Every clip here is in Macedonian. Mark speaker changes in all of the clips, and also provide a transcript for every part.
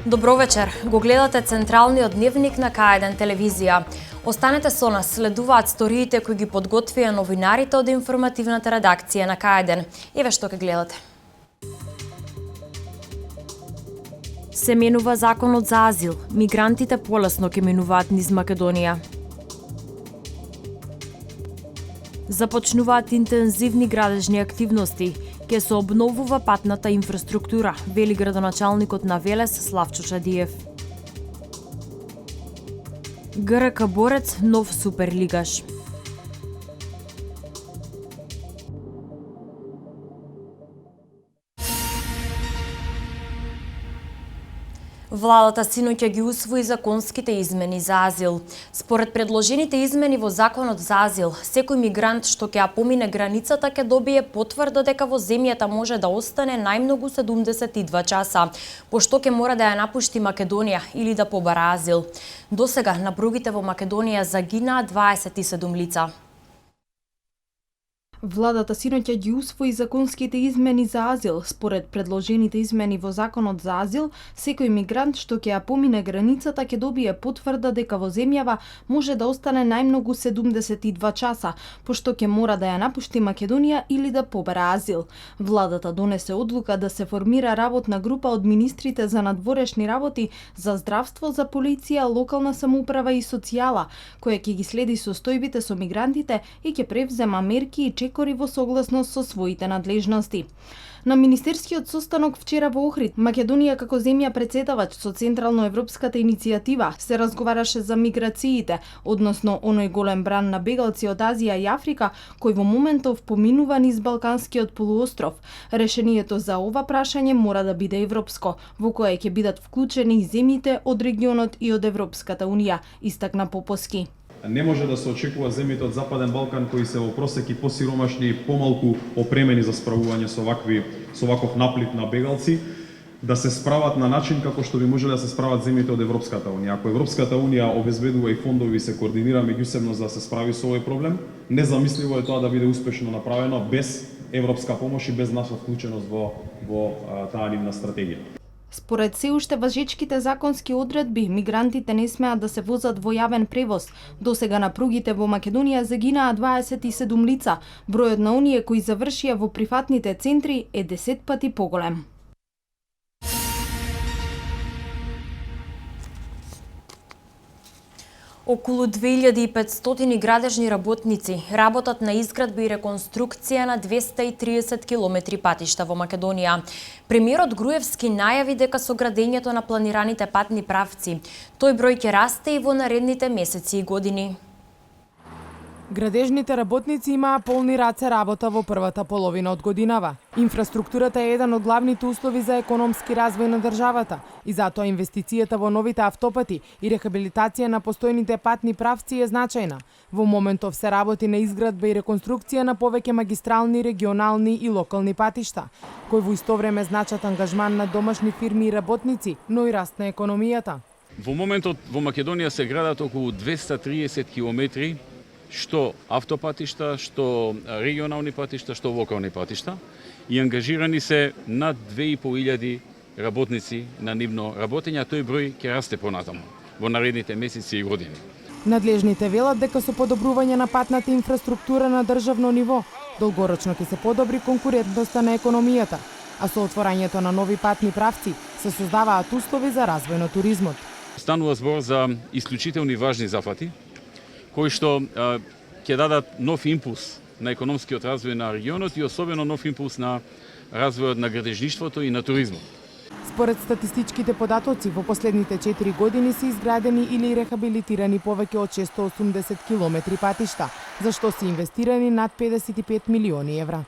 Speaker 1: Добро вечер. Го гледате централниот дневник на К1 телевизија. Останете со нас, следуваат сториите кои ги подготвија новинарите од информативната редакција на К1. Еве што ќе гледате. Се менува законот за азил. Мигрантите полесно ќе минуваат низ Македонија. Започнуваат интензивни градежни активности. Ке се обновува патната инфраструктура, вели градоначалникот на Велес Славчо Шадиев. ГРК борец нов суперлигаш. Владата синоќа ги усвои законските измени за азил. Според предложените измени во законот за азил, секој мигрант што ќе ја помине границата ќе добие потврда дека во земјата може да остане најмногу 72 часа, пошто ќе мора да ја напушти Македонија или да побара азил. Досега на пругите во Македонија загинаа 27 лица.
Speaker 2: Владата синоќа ги усвои законските измени за азил. Според предложените измени во законот за азил, секој мигрант што ќе ја помине границата ќе добие потврда дека во земјава може да остане најмногу 72 часа, пошто ќе мора да ја напушти Македонија или да побара азил. Владата донесе одлука да се формира работна група од министрите за надворешни работи, за здравство, за полиција, локална самоуправа и социјала, која ќе ги следи состојбите со мигрантите и ќе превзема мерки и чекори во согласност со своите надлежности. На министерскиот состанок вчера во Охрид, Македонија како земја претседавач со Централно-европската иницијатива се разговараше за миграциите, односно оној голем бран на бегалци од Азија и Африка кој во моментов поминува низ Балканскиот полуостров. Решението за ова прашање мора да биде европско, во кое ќе бидат вклучени и земјите од регионот и од Европската унија, истакна Попоски.
Speaker 3: Не може да се очекува земјите од Западен Балкан кои се во просек и посиромашни и помалку опремени за справување со ваков наплив на бегалци, да се справат на начин како што би можеле да се справат земјите од Европската унија. Ако Европската унија обезбедува и фондови се координира меѓусебно за да се справи со овој проблем, незамисливо е тоа да биде успешно направено без европска помош и без наша вклученост во таа нивна стратегија.
Speaker 2: Според се уште важечките законски одредби, мигрантите не смеат да се возат во јавен превоз. Досега на пругите во Македонија загинаа 27 лица. Бројот на оние кои завршија во прифатните центри е 10 пати поголем.
Speaker 1: Околу 2500 градежни работници работат на изградба и реконструкција на 230 километри патишта во Македонија. Премиерот Груевски најави дека со градењето на планираните патни правци, тој број ќе расте и во наредните месеци и години.
Speaker 4: Градежните работници имаа полни раце работа во првата половина од годинава. Инфраструктурата е еден од главните услови за економски развој на државата и затоа инвестицијата во новите автопати и рехабилитација на постојните патни правци е значајна. Во моментов се работи на изградба и реконструкција на повеќе магистрални, регионални и локални патишта, кој во исто време значат ангажман на домашни фирми и работници, но и раст на економијата.
Speaker 5: Во моментот во Македонија се градат околу 230 километри што автопатишта, што регионални патишта, што локални патишта и ангажирани се над 2500 работници на нивно работење, а тој број ќе расте понатаму во наредните месеци и години.
Speaker 4: Надлежните велат дека со подобрување на патната инфраструктура на државно ниво, долгорочно ќе се подобри конкурентноста на економијата, а со отворањето на нови патни правци се создаваат услови за развој на туризмот.
Speaker 5: Станува збор за исклучителни важни зафати, кои што ќе дадат нов импулс на економскиот развој на регионот и особено нов импулс на развојот на градежништвото и на туризмот.
Speaker 4: Според статистичките податоци, во последните 4 години се изградени или рехабилитирани повеќе од 680 километри патишта, за што се инвестирани над 55 милиони евра.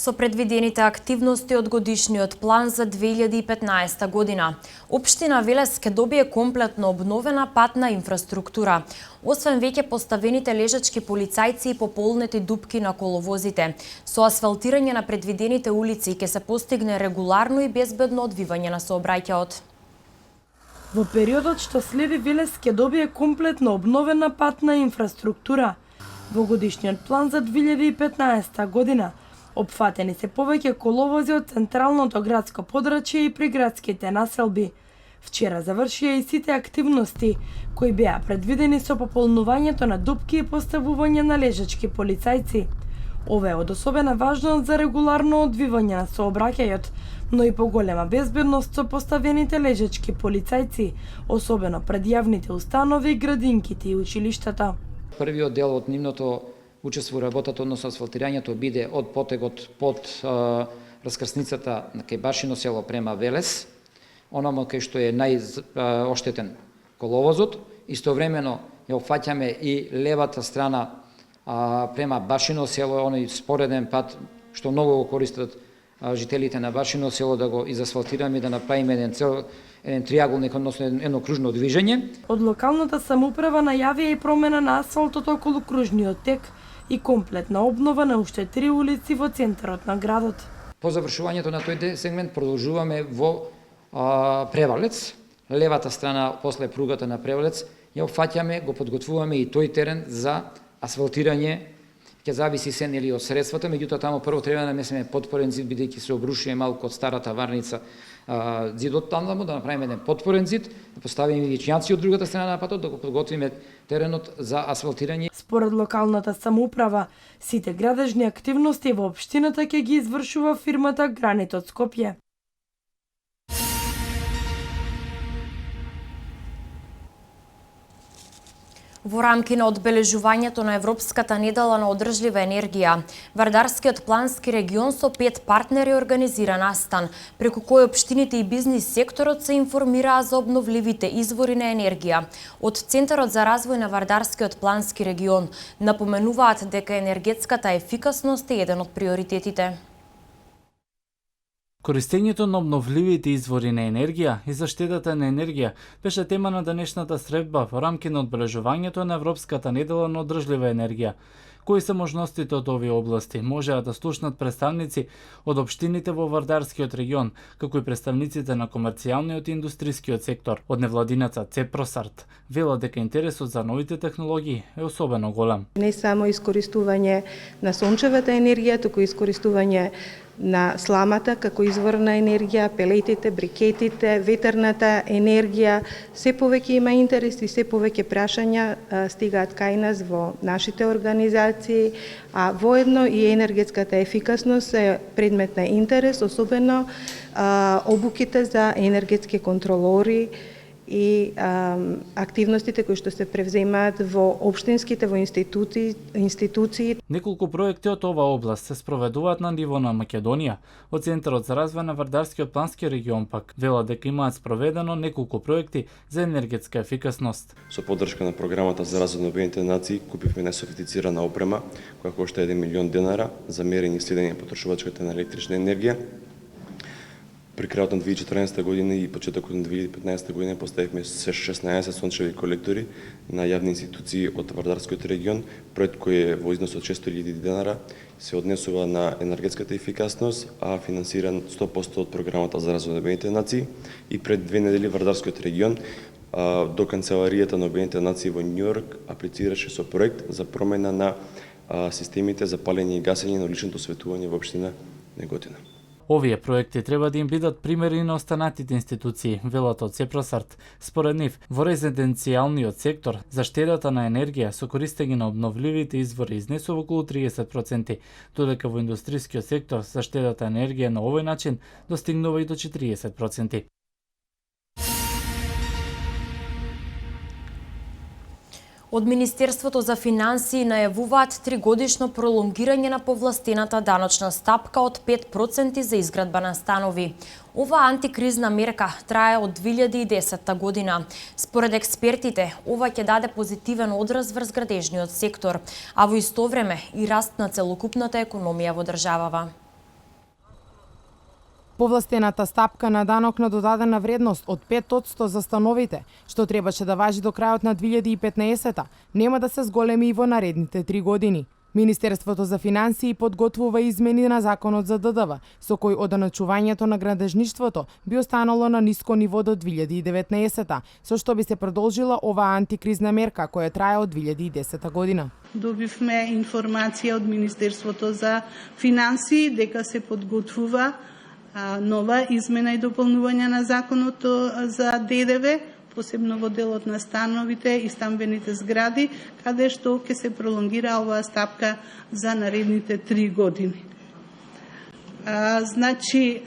Speaker 1: Со предвидените активности од годишниот план за 2015 година, Општина Велес ќе добие комплетно обновена патна инфраструктура. Освен веќе поставените лежачки полицајци и пополнети дупки на коловозите, со асфалтирање на предвидените улици ќе се постигне регуларно и безбедно одвивање на сообраќајот.
Speaker 6: Во периодот што следи Велес ќе добие комплетно обновена патна инфраструктура. Во годишниот план за 2015 година, Опфатени се повеќе коловози од централното градско подрачје и приградските населби. Вчера завршија и сите активности кои беа предвидени со пополнувањето на дупки и поставување на лежачки полицајци. Ова е од особена важност за регуларно одвивање на сообраќајот, но и поголема безбедност со поставените лежачки полицајци, особено пред јавните установи, градинките и училиштата.
Speaker 7: Првиот дел од нивното учество во работата, односно асфалтирањето, биде од потегот под раскрсницата на кај Башино село према Велес, ономо кај што е најоштетен коловозот. Истовремено ја опфаќаме и левата страна према Башино село, оној спореден пат што многу го користат жителите на Башино село, да го изасфалтираме и да направиме еден триаголник, односно едно кружно движење.
Speaker 6: Од локалната самоуправа најавија и промена на асфалтот околу кружниот тек и комплетна обнова на уште 3 улици во центарот на градот.
Speaker 7: По завршувањето на тој сегмент продолжуваме во Превалец, левата страна после пругата на Превалец, ја опфаќаме, го подготвуваме и тој терен за асфалтирање. Ќе зависи се нели од средствата, меѓутоа таму прво треба да намесиме подпорен зид, бидејќи се обрушува малку од старата варница зидот таму, да направиме еден подпорен зид, да поставиме вичњаци од другата страна на патот, да го подготвиме теренот за асфалтирање.
Speaker 6: Според локалната самоуправа, сите градежни активности во општината ќе ги извршува фирмата Гранит од Скопје.
Speaker 1: Во рамки на одбележувањето на Европската недела на одржлива енергија, Вардарскиот плански регион со 5 партнери организира настан, преку кој општините и бизнис секторот се информираа за обновливите извори на енергија. Од Центарот за развој на Вардарскиот плански регион напоменуваат дека енергетската ефикасност е еден од приоритетите.
Speaker 8: Користењето на обновливите извори на енергија и заштедата на енергија беше тема на денешната средба во рамки на одбележувањето на Европската недела на одржлива енергија. Кои се можностите од овие области? Можеа да слушнат представници од општините во Вардарскиот регион, како и представниците на комерцијалниот и индустрискиот сектор. Од невладината Цепросарт вела дека интересот за новите технологии е особено голем.
Speaker 9: Не само искористување на сончевата енергија, туку искористување на сламата како извор на енергија, пелетите, брикетите, ветерната енергија. Се повеќе има интерес и се повеќе прашања стигаат кај нас во нашите организации, а воедно и енергетската ефикасност е предмет на интерес, особено обуките за енергетски контролори и активностите кои што се превземаат во општинските, во институции.
Speaker 8: Неколку проекти од оваа област се спроведуваат на ниво на Македонија. Од Центарот за развој на Вардарскиот плански регион пак вела дека имаат спроведено неколку проекти за енергетска ефикасност.
Speaker 10: Со поддршка на програмата за развој на Обединетите нации купивме несофистицирана опрема која кошта 1 милион денара за мерење и следење потрошувачката на електрична енергија. При крајот на 2014 година и почетокот на 2015 година поставивме 16 сончеви колектори на јавни институции од Вардарскиот регион, проект кој е во износ од 600.000 денара, се однесува на енергетската ефикасност, а финансиран 100% од програмата за развој на Обединетите нации. И пред 2 недели Вардарскиот регион до канцеларијата на Обединетите нации во Њујорк аплицираше со проект за промена на системите за палење и гасење на личното осветување во општина Неготина.
Speaker 8: Овие проекти треба да им бидат примери на останатите институции, велат од Цепросарт. Според нив, во резиденцијалниот сектор, заштедата на енергија со користење на обновливите извори изнесува околу 30%, додека во индустрискиот сектор заштедата енергија на овој начин достигнува и до 40%.
Speaker 1: Од Министерството за финансии најавуваат 3-годишно пролонгирање на повластената даночна стапка од 5% за изградба на станови. Ова антикризна мерка трае од 2010 година. Според експертите, ова ќе даде позитивен одраз врз градежниот сектор, а во исто време и раст на целокупната економија во државава.
Speaker 4: Повластената стапка на данок на додадена вредност од 5% за становите, што требаше да важи до крајот на 2015-та, нема да се зголеми и во наредните 3 години. Министерството за финансии подготвува измени на законот за ДДВ, со кој оданачувањето на градежништвото би останало на ниско ниво до 2019, со што би се продолжила оваа антикризна мерка која трае од 2010 година.
Speaker 11: Добивме информација од Министерството за финансии дека се подготвува нова измена и дополнување на законот за ДДВ, посебно во делот на становите и стамбените згради, каде што ќе се пролонгира оваа стапка за наредните 3 години. Значи,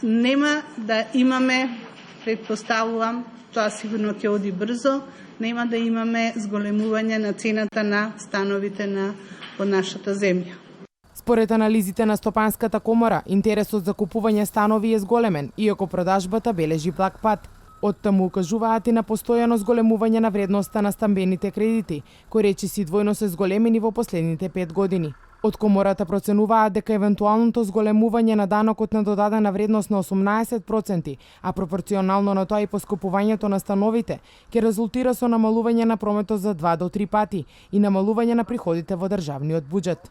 Speaker 11: нема да имаме, предпоставувам, тоа сигурно ќе оди брзо, нема да имаме зголемување на цената на становите во нашата земја.
Speaker 4: Според анализите на Стопанската комора, интересот за купување станови е зголемен, иако продажбата бележи благ пат. Оттаму укажуваат и на постојано зголемување на вредноста на стамбените кредити, кои речиси двојно се зголемени во последните 5 години. Од комората проценуваат дека евентуалното зголемување на данокот на додадена вредност на 18%, а пропорционално на тоа и поскупувањето на становите, ќе резултира со намалување на прометот за 2 до 3 пати и намалување на приходите во државниот буџет.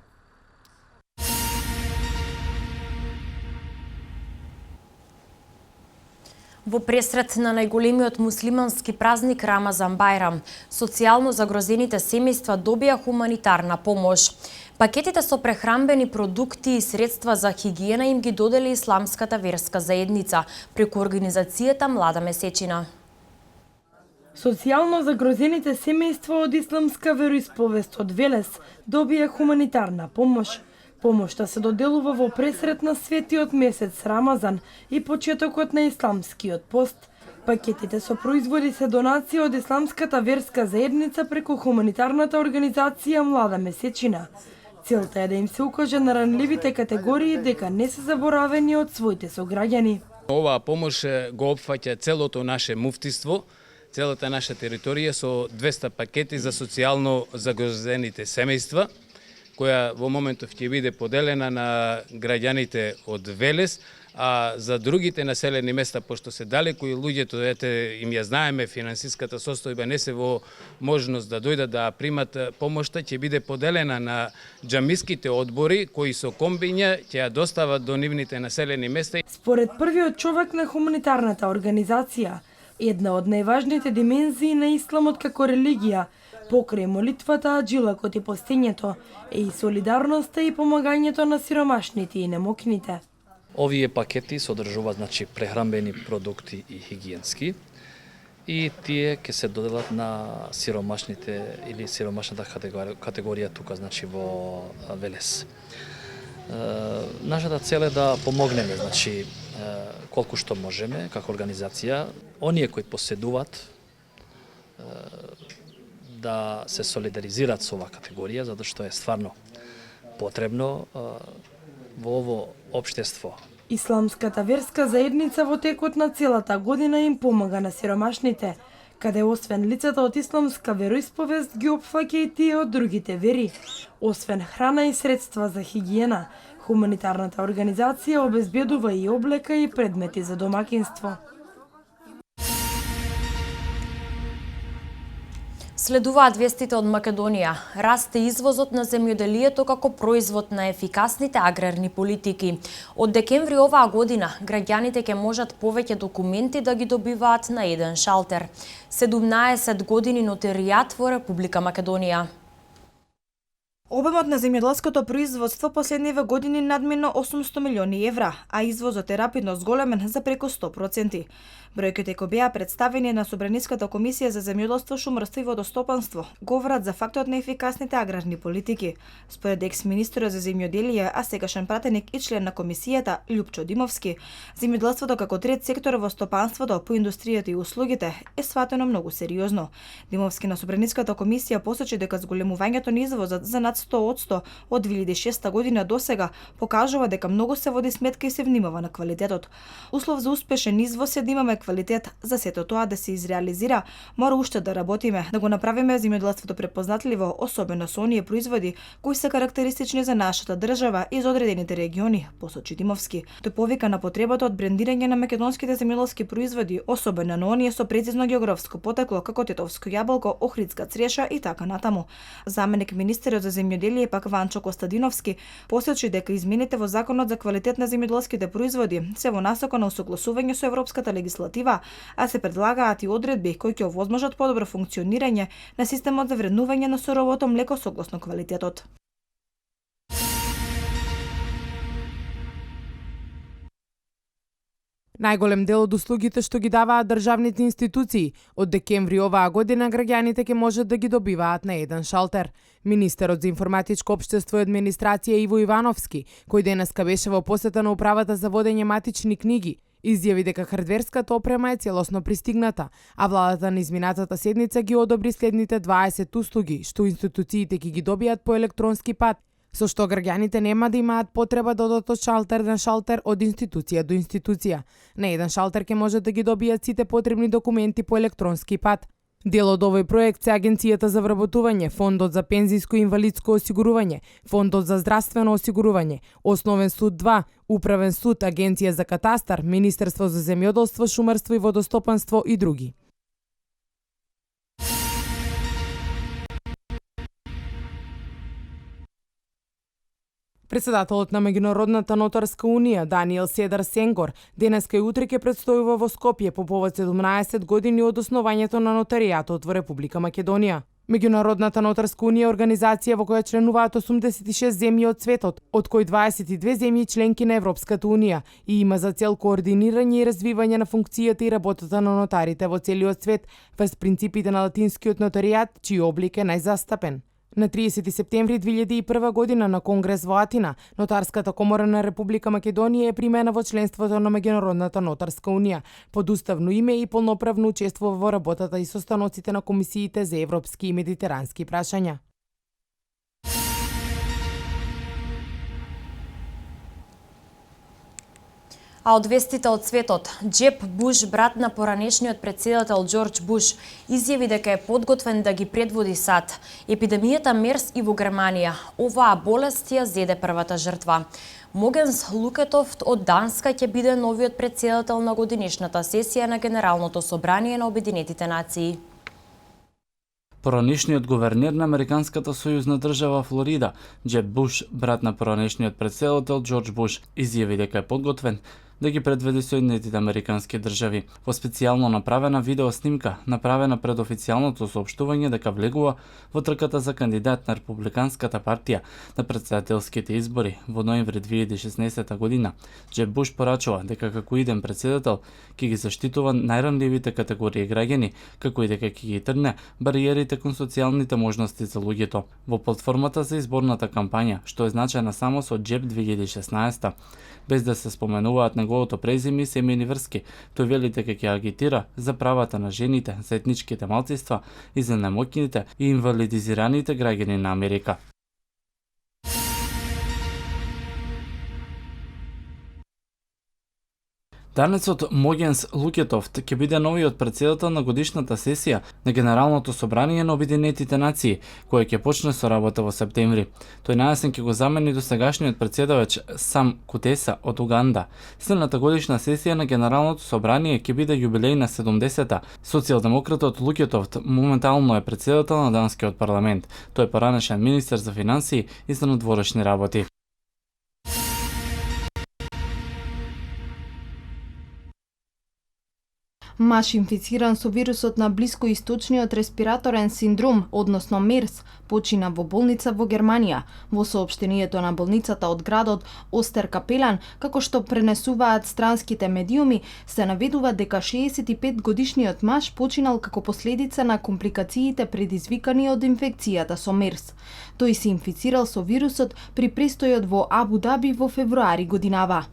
Speaker 1: Во пресред на најголемиот муслимански празник Рамазан Бајрам, социјално загрозените семејства добија хуманитарна помош. Пакетите со прехранбени продукти и средства за хигиена им ги додели Исламската верска заедница преку организацијата Млада Месечина.
Speaker 6: Социјално загрозените семејства од исламска вероисповест од Велес добија хуманитарна помош. Помошта се доделува во пресрет на светиот месец Рамазан и почетокот на исламскиот пост. Пакетите со производи се донации од Исламската верска заедница преку хуманитарната организација Млада Месечина. Целта е да им се укаже на ранливите категории дека не се заборавени од своите сограѓани.
Speaker 12: Оваа помош го опфаќа целото наше муфтиство, целата наша територија со 200 пакети за социјално загрозените семејства, која во моментов ќе биде поделена на граѓаните од Велес, а за другите населени места, пошто се далеку и луѓето, им ја знаеме, финансиската состојба не се во можност да дојдат да примат помошта, ќе биде поделена на џамиските одбори, кои со комбиња ќе ја достават до нивните населени места.
Speaker 6: Според првиот човек на хуманитарната организација, една од најважните димензии на исламот како религија, покрај молитвата, джилакот и постењето, е и солидарноста и помагањето на сиромашните и немокните.
Speaker 13: Овие пакети содржуваат прехранбени продукти и хигиенски и тие ќе се доделат на сиромашните или сиромашната категорија тука во Велес. Нашата цел е да помогнеме колку што можеме како организација, оние кои поседуваат да се солидаризираат со оваа категорија, затоа што е стварно потребно во ово општество.
Speaker 6: Исламската верска заедница во текот на целата година им помага на сиромашните, каде освен лицата од исламска вероисповест ги опфаќа и тие од другите вери. Освен храна и средства за хигиена, хуманитарната организација обезбедува и облека и предмети за домакинство.
Speaker 1: Следуваат вестите од Македонија. Расте извозот на земјоделието како производ на ефикасните аграрни политики. Од декември оваа година, граѓаните ќе можат повеќе документи да ги добиваат на еден шалтер. 17 години нотаријат во Република Македонија.
Speaker 14: Обемот на земјоделското производство последниве години надмина 800 милиони евра, а извозот е рапидно зголемен за преку 100%. Бројките кои беа представени на Собраниската комисија за земјоделство, шумарство и водостопанство говорат за фактот на ефикасните аграрни политики. Според екс-министерот за земјоделие, а сегашен пратеник и член на комисијата Љупчо Димовски, земјоделството како трет сектор во стопанството, по индустријата и услугите е сватено многу сериозно. Димовски на Собраниската комисија посочи дека зголемувањето на извозот за над 100% од 2006 година до сега покажува дека многу се води сметка и се внимава на квалитетот. Услов за успешен извоз е да имаме квалитет. За сето тоа да се изреализира, мора уште да работиме, да го направиме земјоделството препознатливо, особено со оние производи кои се карактеристични за нашата држава и за одредените региони, посочи Димовски. Тој повика на потребата од брендирање на македонските земјоделски производи, особено на оние со прецизно географско потекло како тетовско јаболко, охридска цреша и така натаму. Заменик министерот за земјоделие пак Ванчо Костадиновски посочи дека измените во Законот за квалитет на земјоделските производи се во насока на усогласување со европската легислатива, а се предлагаат и одредби кои ќе овозможат подобро функционирање на системот за вреднување на суровото млеко согласно квалитетот.
Speaker 4: Најголем дел од услугите што ги даваат државните институции, од декември оваа година граѓаните ќе можат да ги добиваат на еден шалтер. Министерот за информатичко општество и администрација Иво Ивановски, кој денеска беше во посета на управата за водење матични книги, изјави дека хардверската опрема е целосно пристигната, а владата на изминатата седница ги одобри следните 20 услуги, што институциите ќе ги добијат по електронски пат, со што граѓаните нема да имаат потреба да одат од шалтер на шалтер, од институција до институција. На еден шалтер ќе можат да ги добијат сите потребни документи по електронски пат. Дел од овој проект се Агенцијата за вработување, Фондот за пензиско и инвалидско осигурување, Фондот за здравствено осигурување, Основен суд 2, Управен суд, Агенција за катастар, Министерство за земјоделство, шумарство и водостопанство и други. Председателот на Меѓународната нотарска унија, Даниел Седар Сенгор, денеска и утре ќе предстојува во Скопје по повод 17 години од основањето на нотаријатот во Република Македонија. Меѓународната нотарска унија е организација во која членуваат 86 земји од светот, од кои 22 земји членки на Европската унија, и има за цел координирање и развивање на функцијата и работата на нотарите во целиот свет врз принципите на латинскиот нотаријат, чиј облик е најзастапен. На 30 септември 2001 година на Конгрес во Атина, Нотарската комора на Република Македонија е примена во членството на Меѓународната нотарска унија, под уставно име и полноправно учествува во работата и состаноците на комисиите за европски и медитерански прашања.
Speaker 1: А од вестите од светот, Джеб Буш, брат на поранешниот председател Џорџ Буш, изјави дека е подготвен да ги предводи САД. Епидемијата Мерс и во Германија. Оваа болест ја зеде првата жртва. Могенс Лукетофт од Данска ќе биде новиот председател на годинешната сесија на Генералното собрание на Обединетите нации.
Speaker 8: Поранешниот гувернер на Американската сојузна држава Флорида, Джеб Буш, брат на поранешниот председател Џорџ Буш, изјави дека е подготвен да ги предведи Соединетите американски држави. Во специјално направена видеоснимка, направена пред официјалното соопштување дека влегува во трката за кандидат на Републиканската партија на председателските избори во ноември 2016 година, Джеб Буш порачува дека како иден председател ќе ги заштитува најранливите категории граѓани, како и дека ќе ги трне бариерите кон социјалните можности за луѓето. Во платформата за изборната кампања, што е значајна само со Джеб 2016, без да се споменуваат неговото презиме и семејни врски, тој вели дека ќе агитира за правата на жените, за етничките малцинства и за најмоќните и инвалидизираните граѓани на Америка. Данецот Могенс Лукетофт ќе биде новиот председател на годишната сесија на Генералното собрание на Обединетите нации, која ќе почне со работа во септември. Тој најасен ќе го замени досегашниот председавач Сам Кутеса од Уганда. Следната годишна сесија на Генералното собрание ќе биде јубилејна 70-та. Социјалдемократот Лукетофт моментално е председател на данскиот парламент. Тој е поранешен министер за финансии и за надворешни работи.
Speaker 2: Маж инфициран со вирусот на блискоисточниот респираторен синдром, односно МЕРС, почина во болница во Германија. Во соопштението на болницата од градот Остеркапелан, како што пренесуваат странските медиуми, се наведува дека 65-годишниот маж починал како последица на компликациите предизвикани од инфекцијата со МЕРС. Тој се инфицирал со вирусот при престојот во Абу Даби во февруари годинава.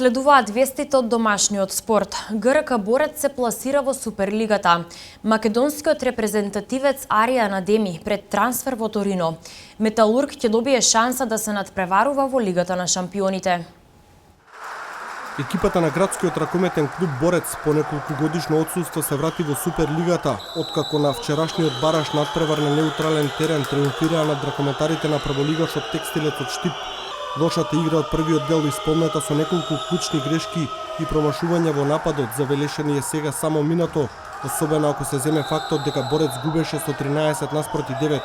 Speaker 1: Следуваат вестите од домашниот спорт. ГРК Борец се пласира во Суперлигата. Македонскиот репрезентативец Аријан Адеми пред трансфер во Торино. Металург ќе добие шанса да се надпреварува во Лигата на шампионите.
Speaker 15: Екипата на градскиот ракометен клуб Борец по неколкугодишно отсуство се врати во Суперлигата, откако на вчерашниот бараш надпревар на неутрален терен триумфираа над ракометарите на прволигашот Текстилец од Штип. Лошата игра од првиот дел исполнета со неколку клучни грешки и промашувања во нападот забелешени е сега само минато, особено ако се земе фактот дека Борец губеше со 13 наспроти 9.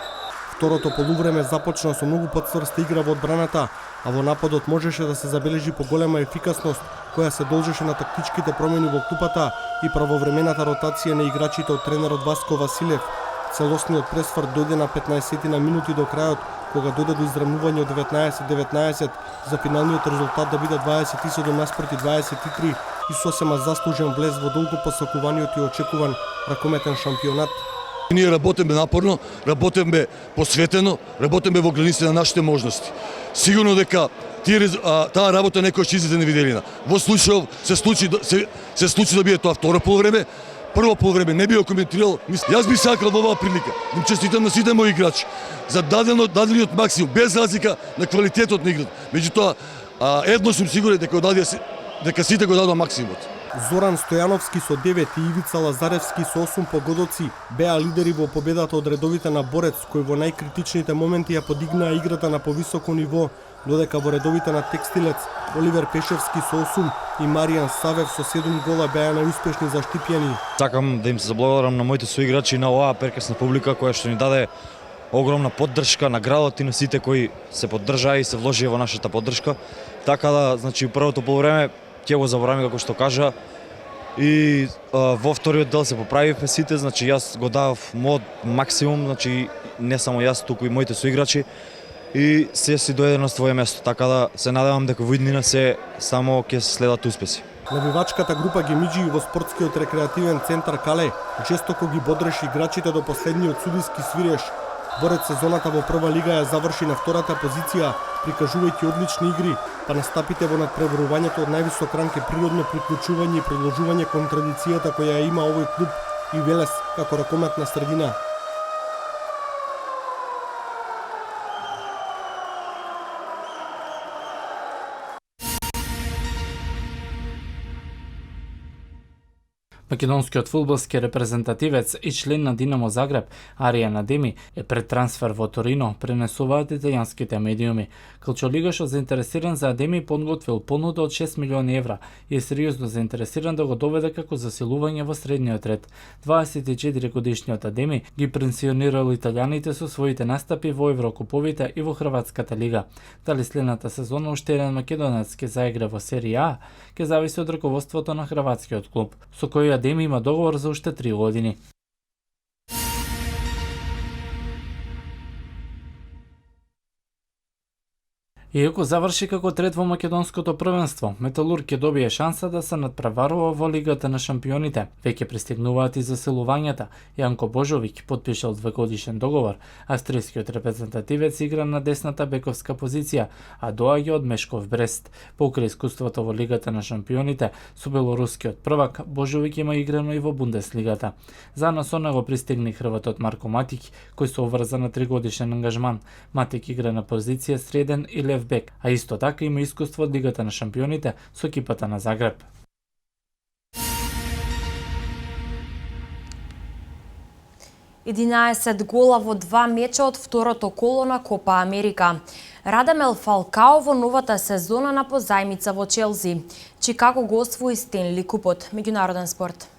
Speaker 15: Второто полувреме започна со многу подцврста игра во одбраната, а во нападот можеше да се забележи поголема ефикасност, која се должеше на тактичките промени во клупата и правовремената ротација на играчите од тренерот Васко Василев. Целосниот пресврт дојде на 15 на минути до крајот, кога дојде до израмнување од 19-19 за финалниот резултат да биде 27 наспроти 23 и сосема заслужен влез во долго посакуваниот и очекуван ракометен шампионат.
Speaker 16: Ние работиме напорно, работиме посветено, работиме во границите на нашите можности. Сигурно дека таа работа некој ќе излезе невиделина. Во случајов се случи да биде тоа второ полувреме. Прво полувреме не би го коментирал. Јас би сакал во оваа прилика. Им честитам на сите мои играчи за дадениот максимум, без разлика на квалитетот на играта. Меѓутоа, едно сум сигурен дека сите го дадоа максимумот.
Speaker 15: Зоран Стојановски со 9 и Ивица Лазаревски со 8 погодоци беа лидери во победата од редовите на Борец, кој во најкритичните моменти ја подигнаа играта на повисоко ниво, додека во редовите на Текстилец Оливер Пешевски со 8 и Маријан Савев со 7 гола беа најуспешни за Штипјани.
Speaker 17: Сакам да им се заблагодарам на моите соиграчи и на оваа прекрасна публика која што ни даде огромна поддршка, наградот и на сите кои се поддржаа и се вложија во нашата поддршка. Така да, значи, првото полувреме ќе го забораваме како што кажа и во вториот дел се поправивме сите, значи јас го давав мојот максимум, значи не само јас, туку и моите соиграчи и се си дојде на своје место, така да се надевам дека во иднина се само ќе следат успеси.
Speaker 15: Навивачката група Гемиджи во спортскиот рекреативен центар Кале жестоко ги бодреше играчите до последниот судиски свиреш. Борец сезоната во прва лига ја заврши на втората позиција, прикажувајќи одлични игри, па настапите во надпреварувањето од највисок ранг е природно приклучување и продолжување кон традицијата која ја има овој клуб и Велес како ракометна средина.
Speaker 8: Македонскиот фудбалски репрезентативец и член на Динамо Загреб, Аријан Адеми, е пред трансфер во Торино, пренесуваат италијанските медиуми. Калчолигашот заинтересиран за Адеми подготвил понуда од 6 милиони евра и е сериозно заинтересиран да го доведе како засилување во средниот ред. 24 годишниот Адеми ги пенсионирал италијаните со своите настапи во Еврокуповите и во Хрватската лига. Дали следната сезона уште еден македонец ќе заигра во Серија А, ќе зависи од раководството на хрватскиот клуб, со кој Адеми има договор за уште 3 години. Иако заврши како трет во македонското првенство, Металург ќе добие шанса да се надпреварува во Лигата на шампионите. Веќе пристигнуваат и заселувањата. Јанко Божовиќ потпишал 2-годишен договор. Австријскиот репрезентативец игра на десната бековска позиција, а доаѓа од Мешков Брест. Покрај искуството во Лигата на шампионите, со белорускиот prvак, Божовиќ има играно и во Бундеслигата. Заедно со него пристигна хрватот Марко Матик, кој се обврза на 3-годишен ангажман. Матик игра на позиција среден и лев бек, а исто така има искуство од Лигата на шампионите со екипата на Загреб.
Speaker 1: Единаесет гола во 2 меча од второто коло на Копа Америка. Радамел Фалкао во новата сезона на позајмица во Челси. Чикаго го освои Стенли купот. Меѓународен спорт.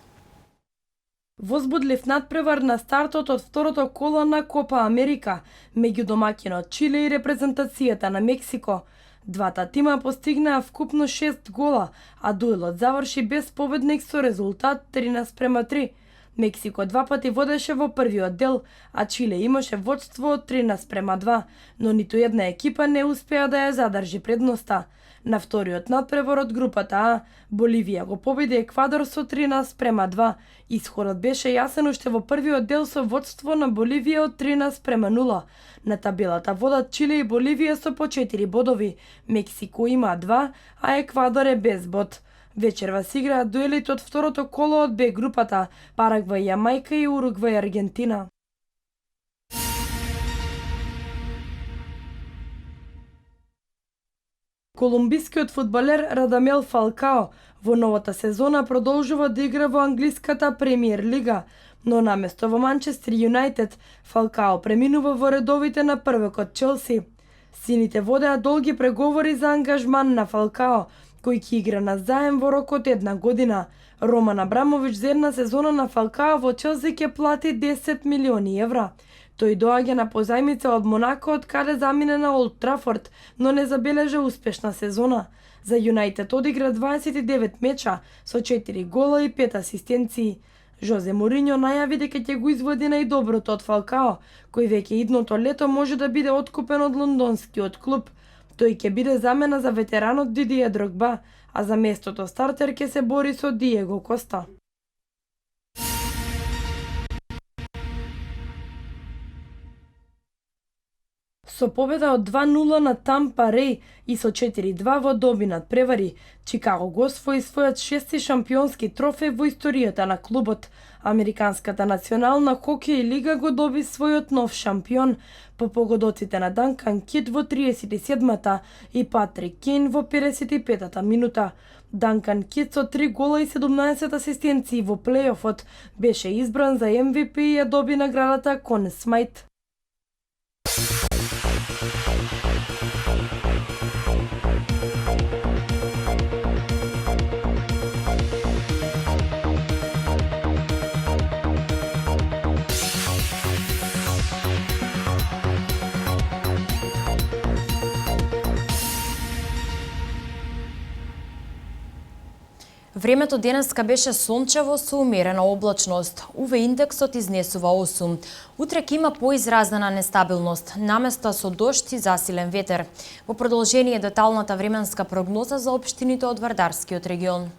Speaker 6: Возбудлив надпревар на стартот од второто коло на Копа Америка меѓу домаќинот Чиле и репрезентацијата на Мексико. Двата тима постигнаа вкупно 6 гола, а дуелот заврши без победник со резултат 13:3. Мексико 2 пати водеше во првиот дел, а Чиле имаше водство од 13:2, но ниту една екипа не успеа да ја задржи предноста. На вториот надпревар од групата А, Боливија го победи Еквадор со 13:2. Исходот беше јасен уште во првиот дел со водство на Боливија од 13:0. На табелата водат Чиле и Боливија со по 4 бодови. Мексико има 2, а Еквадор е без бод. Вечерва се играат дуелите од второто коло од Б групата, Парагвај, Јамајка и Уругвај, Аргентина. Колумбискиот фудбалер Радамел Фалкао во новата сезона продолжува да игра во англиската премиер лига, но наместо во Манчестер Юнајтед, Фалкао преминува во редовите на првекот Челси. Сините водеа долги преговори за ангажман на Фалкао, кој ќе игра на заем во рок од 1 година. Роман Абрамович за една сезона на Фалкао во Челси ќе плати 10 милиони евра. Тој доаѓа на позајмица од Монако, од каде замине на Олд Трафорд, но не забележа успешна сезона. За Юнајтед одигра 29 меча со 4 гола и 5 асистенции. Жозе Мориньо најави дека ќе го извади најдоброто од Фалкао, кој веќе идното лето може да биде откупен од лондонскиот клуб. Тој ќе биде замена за ветеранот Дидие Дрогба, а за местото стартер ќе се бори со Диего Коста. Со победа од 2-0 на Тампа Реј и со 4-2 во доби над превари, Чикаго го освои својот 6-ти шампионски трофеј во историјата на клубот. Американската национална хокеј лига го доби својот нов шампион по погодоците на Данкан Кит во 37-та и Патрик Кейн во 55-та минута. Данкан Кит со 3 гола и 17 асистенции во плейофот беше избран за MVP и ја доби наградата Конн Смајт.
Speaker 1: Времето денеска беше сончево со умерена облачност. УВ индексот изнесува 8. Утре ќе има поизразена нестабилност, наместа со дожд и засилен ветер. Во продолжение деталната временска прогноза за општините од Вардарскиот регион.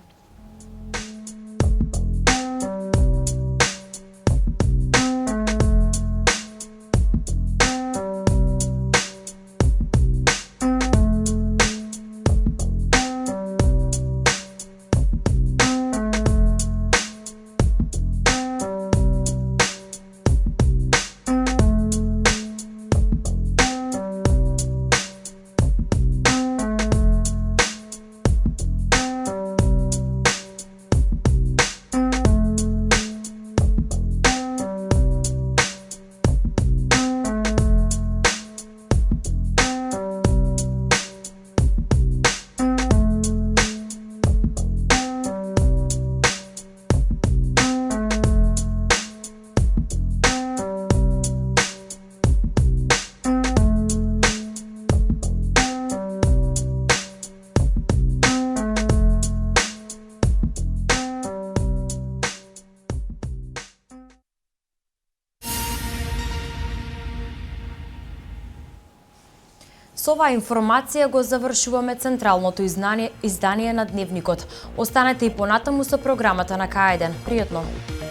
Speaker 1: Со оваа информација го завршуваме централното издание на Дневникот. Останете и понатаму со програмата на К1. Пријатно!